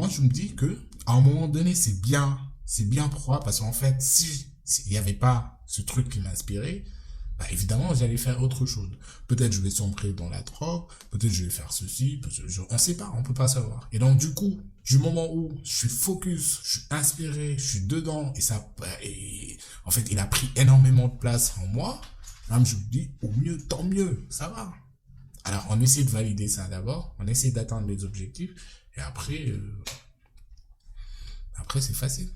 je me dis que à un moment donné, c'est bien pourquoi, parce qu'en fait, il n'y avait pas ce truc qui m'inspirait, bah, évidemment, j'allais faire autre chose. Peut-être je vais sombrer dans la drogue, peut-être je vais faire ceci, on sait pas, on peut pas savoir. Et donc, du coup, du moment où je suis focus, je suis inspiré, je suis dedans, et en fait, il a pris énormément de place en moi, là, je me dis, au mieux, tant mieux, ça va. Alors, on essaie de valider ça d'abord, on essaie d'atteindre les objectifs, et après, c'est facile.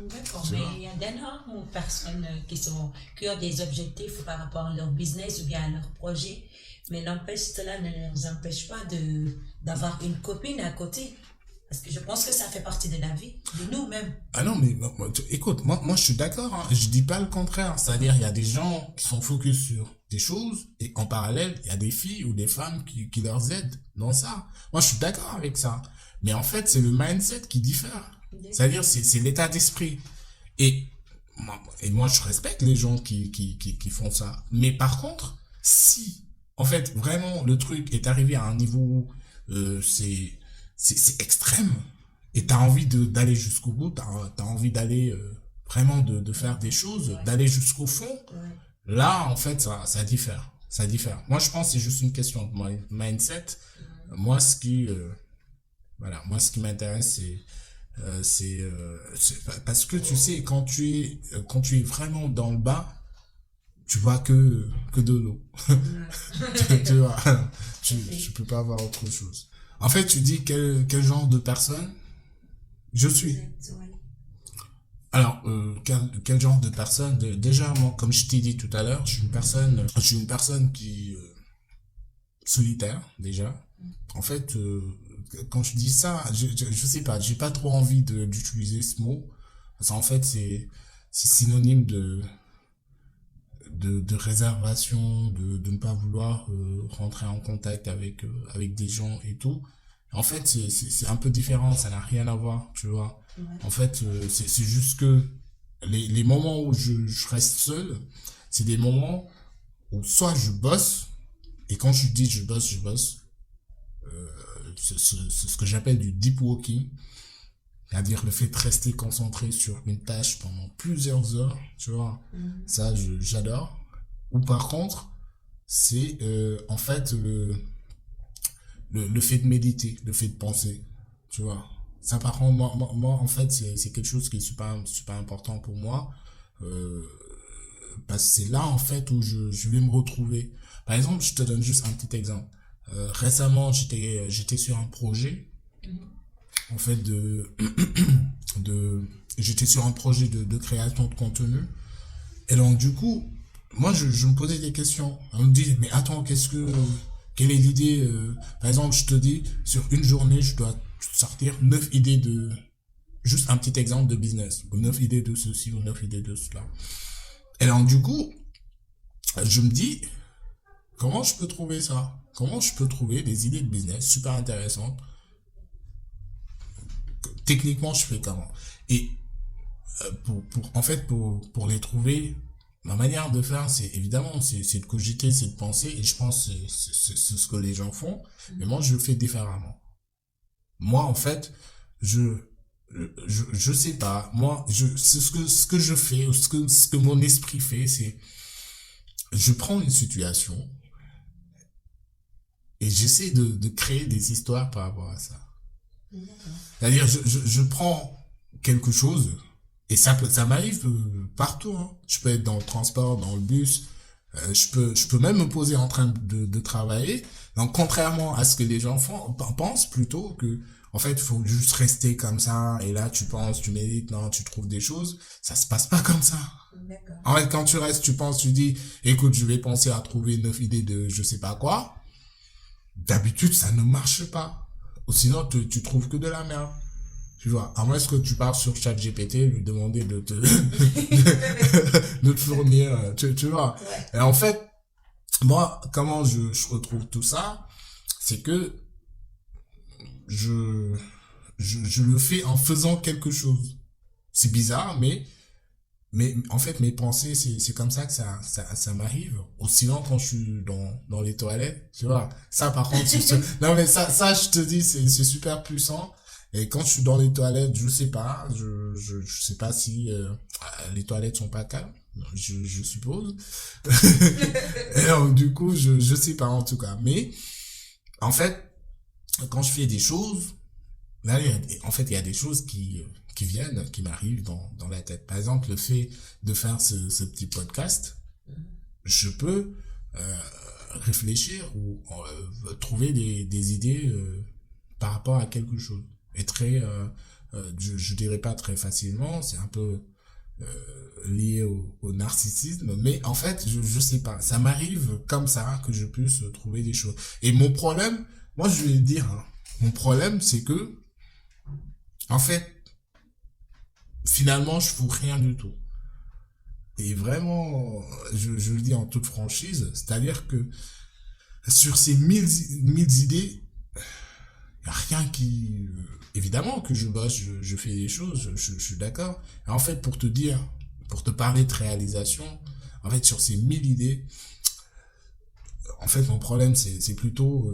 D'accord, Tu mais vois. il y a d'énormes personnes qui ont des objectifs par rapport à leur business ou bien à leur projet, mais n'empêche, cela ne les empêche pas d'avoir une copine à côté. Parce que je pense que ça fait partie de la vie, de nous-mêmes. Ah non, mais écoute, moi je suis d'accord, hein, je dis pas le contraire. C'est-à-dire, il y a des gens qui sont focus sur des choses, et en parallèle, il y a des filles ou des femmes qui leur aident dans ça. Moi, je suis d'accord avec ça. Mais en fait, c'est le mindset qui diffère. C'est-à-dire, c'est l'état d'esprit. Et moi, je respecte les gens qui font ça. Mais par contre, si, en fait, vraiment, le truc est arrivé à un niveau où c'est extrême, et t'as envie d'aller jusqu'au bout, t'as envie d'aller vraiment de faire des choses, Ouais. d'aller jusqu'au fond, Ouais. là, en fait, ça diffère. Ça diffère. Moi, je pense que c'est juste une question de mindset. Moi, ce qui m'intéresse, parce que tu sais, quand tu es vraiment dans le bas, tu vois que de l'eau. Tu vois, tu peux pas avoir autre chose. En fait, tu dis quel genre de personne je suis. Ouais. Alors, quel genre de personne déjà, moi, comme je t'ai dit tout à l'heure, je suis une personne qui solitaire déjà. En fait, quand je dis ça, je sais pas, j'ai pas trop envie d'utiliser ce mot, parce qu'en fait, c'est synonyme de réservation, de ne pas vouloir rentrer en contact avec des gens et tout. En fait, c'est un peu différent, ça n'a rien à voir, tu vois. Ouais. En fait, c'est juste que les moments où je reste seul, c'est des moments où soit je bosse, et quand je dis je bosse, c'est ce que j'appelle du deep working, c'est-à-dire le fait de rester concentré sur une tâche pendant plusieurs heures, tu vois, ça j'adore. Ou par contre, c'est en fait le fait de méditer, le fait de penser, tu vois. Ça par contre, moi en fait, c'est quelque chose qui est super important pour moi, euh, parce que c'est là en fait où je vais me retrouver. Par exemple, je te donne juste un petit exemple. Récemment, j'étais sur un projet, en fait, j'étais sur un projet de création de contenu. Et donc, du coup, moi, je me posais des questions. On me dit, mais attends, quelle est l'idée, par exemple, je te dis, sur une journée, je dois sortir 9 idées juste un petit exemple de business, ou 9 idées de ceci, ou 9 idées de cela. Et donc, du coup, je me dis, comment je peux trouver ça? Comment je peux trouver des idées de business super intéressantes? Techniquement, je fais comment? Et en fait, pour les trouver, ma manière de faire, c'est évidemment, c'est de cogiter, c'est de penser, et je pense que c'est ce que les gens font, mais moi, je le fais différemment. Moi, en fait, je sais pas, moi, ce que je fais, ou ce que mon esprit fait, c'est, je prends une situation, et j'essaie de créer des histoires par rapport à ça. C'est-à-dire, je prends quelque chose, et ça m'arrive partout, hein. Je peux être dans le transport, dans le bus, je peux même me poser en train de travailler. Donc, contrairement à ce que les gens pensent plutôt que, en fait, il faut juste rester comme ça, et là, tu penses, tu médites, non, tu trouves des choses. Ça se passe pas comme ça. D'accord. En fait, quand tu restes, tu penses, tu dis, écoute, je vais penser à trouver 9 idées de je sais pas quoi. D'habitude, ça ne marche pas. Ou sinon, tu trouves que de la merde. Tu vois, à moins que tu pars sur ChatGPT, lui demander de te fournir, tu vois. Ouais. Et en fait, moi, comment je retrouve tout ça, c'est que je le fais en faisant quelque chose. C'est bizarre, mais en fait, mes pensées, c'est comme ça que ça m'arrive. Aussi longtemps quand je suis dans les toilettes, tu vois. Ça, par contre, non, mais ça, je te dis, c'est super puissant. Et quand je suis dans les toilettes, je sais pas, je sais pas si les toilettes sont pas calmes, je suppose. Et donc, du coup, je sais pas en tout cas. Mais en fait, quand je fais des choses, là, en fait, il y a des choses qui viennent, qui m'arrivent dans la tête. Par exemple, le fait de faire ce petit podcast, je peux réfléchir ou trouver des idées par rapport à quelque chose. Et très, je dirais pas très facilement, c'est un peu lié au narcissisme, mais en fait, je sais pas, ça m'arrive comme ça que je puisse trouver des choses. Et mon problème, moi je vais le dire, hein, mon problème c'est que, en fait, finalement je fous rien du tout. Et vraiment, je le dis en toute franchise, c'est-à-dire que sur ces mille idées, y a rien qui... évidemment que je bosse, je fais des choses, je suis d'accord. Et en fait, pour te dire, pour te parler de réalisation, en fait, sur ces 1000 idées, en fait, mon problème, c'est plutôt...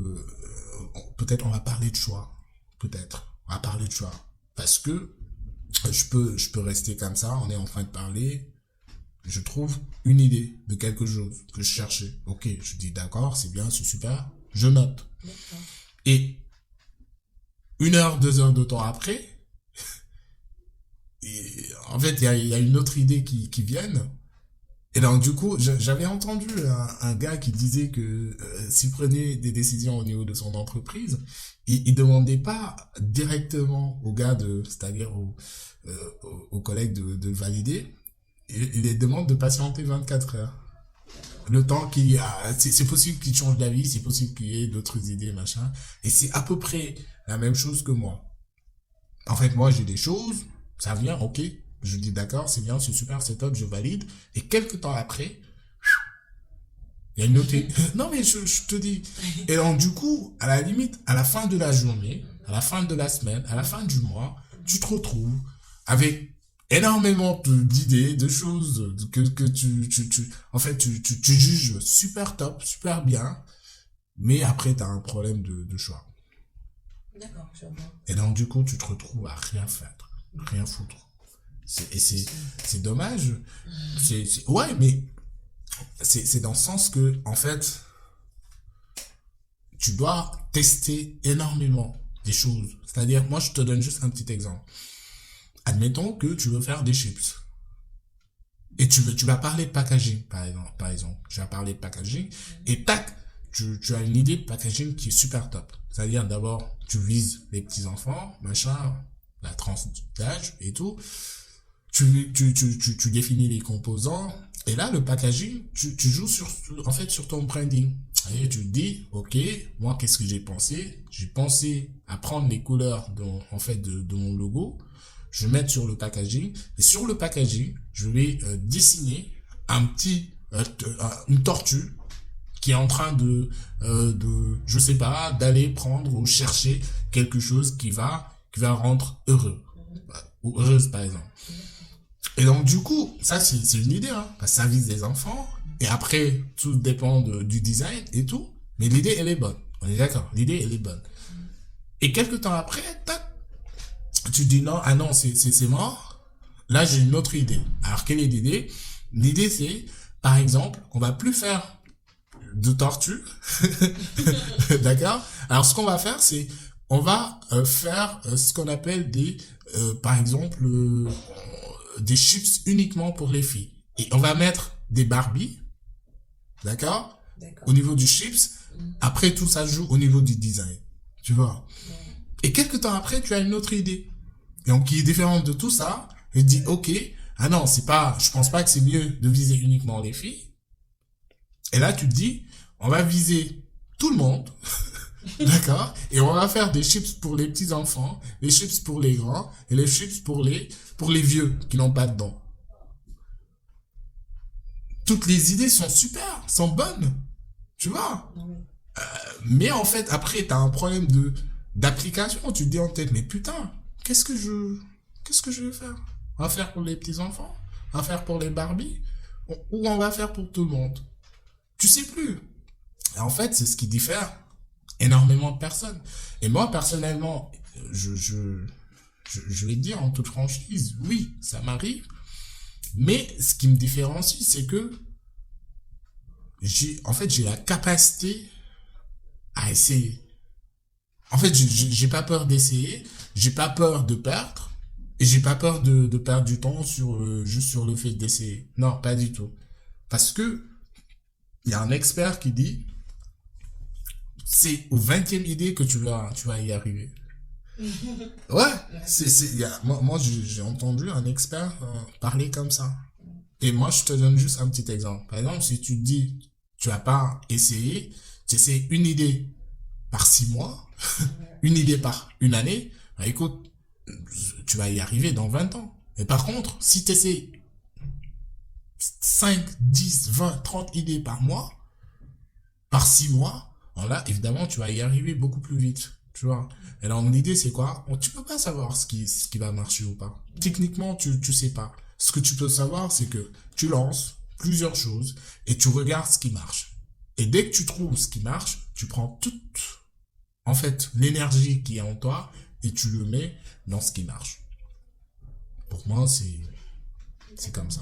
peut-être on va parler de choix. Peut-être. On va parler de choix. Parce que je peux rester comme ça, on est en train de parler, je trouve une idée de quelque chose que je cherchais. Ok, je dis d'accord, c'est bien, c'est super, je note. D'accord. Et 1 heure, 2 heures de temps après, et en fait, il y a une autre idée qui vient. Et donc, du coup, j'avais entendu un gars qui disait que s'il prenait des décisions au niveau de son entreprise, il demandait pas directement au gars c'est-à-dire aux collègues de valider, il les demande de patienter 24 heures. Le temps c'est possible qu'il change d'avis, c'est possible qu'il y ait d'autres idées, machin. Et c'est à peu près la même chose que moi. En fait, moi, j'ai des choses, ça vient, ok. Je dis d'accord, c'est bien, c'est super, c'est top, je valide. Et quelques temps après, il y a une autre... Non, mais je te dis. Et donc, du coup, à la limite, à la fin de la journée, à la fin de la semaine, à la fin du mois, tu te retrouves avec énormément d'idées, de choses que en fait, tu juges super top, super bien, mais après, tu as un problème de choix. D'accord, je vois. Et donc, du coup, tu te retrouves à rien faire, rien foutre. C'est dommage. Ouais, mais c'est dans le sens que, en fait, tu dois tester énormément des choses. C'est-à-dire, moi, je te donne juste un petit exemple. Admettons que tu veux faire des chips. Et tu vas parler de packaging, par exemple. Tu vas parler de packaging. Et tac, tu as une idée de packaging qui est super top. C'est-à-dire, d'abord, tu vises les petits enfants, machin, la tranche d'âge et tout. Tu définis les composants. Et là, le packaging, tu joues en fait, sur ton branding. Et tu te dis, ok, moi, qu'est-ce que j'ai pensé? J'ai pensé à prendre les couleurs en fait, de mon logo. Je vais mettre sur le packaging. Et sur le packaging, je vais dessiner une tortue qui est en train je sais pas, d'aller prendre ou chercher quelque chose qui va rendre heureux. Ou heureuse, par exemple. Et donc, du coup, ça, c'est une idée, hein. Parce que ça vise des enfants. Et après, tout dépend du design et tout. Mais l'idée, elle est bonne. On est d'accord. L'idée, elle est bonne. Et quelques temps après, tac, tu dis non, ah non, c'est mort. Là, j'ai une autre idée. Alors, quelle est l'idée? L'idée, c'est, par exemple, qu'on va plus faire de tortue. D'accord? Alors, ce qu'on va faire, c'est, on va faire ce qu'on appelle par exemple, des chips uniquement pour les filles. Et on va mettre des Barbie. D'accord? Au niveau du chips. Après, tout ça joue au niveau du design. Tu vois? Et quelques temps après, tu as une autre idée. Et donc, qui est différente de tout ça. Et dis, ok, ah non, je pense pas que c'est mieux de viser uniquement les filles. Et là, tu te dis, on va viser tout le monde. D'accord? Et on va faire des chips pour les petits enfants, les chips pour les grands, et les chips pour les vieux qui n'ont pas de dents. Toutes les idées sont super, sont bonnes. Tu vois? Mais en fait, après, t'as un problème d'application. Tu te dis en tête, mais putain, qu'est-ce que je vais faire? On va faire pour les petits enfants? On va faire pour les Barbie? Ou on va faire pour tout le monde? Tu sais plus. Et en fait, c'est ce qui diffère énormément de personnes. Et moi, personnellement, je vais te dire en toute franchise, oui, ça m'arrive. Mais ce qui me différencie, c'est que j'ai la capacité à essayer. En fait, j'ai pas peur d'essayer, j'ai pas peur de perdre, et j'ai pas peur de perdre du temps juste sur le fait d'essayer. Non, pas du tout. Parce que, il y a un expert qui dit, c'est au 20e idée que tu vas y arriver. Ouais, moi j'ai entendu un expert parler comme ça. Et moi, je te donne juste un petit exemple. Par exemple, si tu te dis, tu vas pas essayer, tu essaies une idée par 6 mois, une idée par une année, bah écoute, tu vas y arriver dans 20 ans. Mais par contre, si tu essaies 5, 10, 20, 30 idées par mois, par 6 mois, alors là, évidemment, tu vas y arriver beaucoup plus vite. Tu vois. Et donc, l'idée, c'est quoi? Tu peux pas savoir ce qui va marcher ou pas. Techniquement, tu sais pas. Ce que tu peux savoir, c'est que tu lances plusieurs choses et tu regardes ce qui marche. Et dès que tu trouves ce qui marche, tu prends en fait, l'énergie qui est en toi et tu le mets dans ce qui marche. Pour moi, c'est comme ça.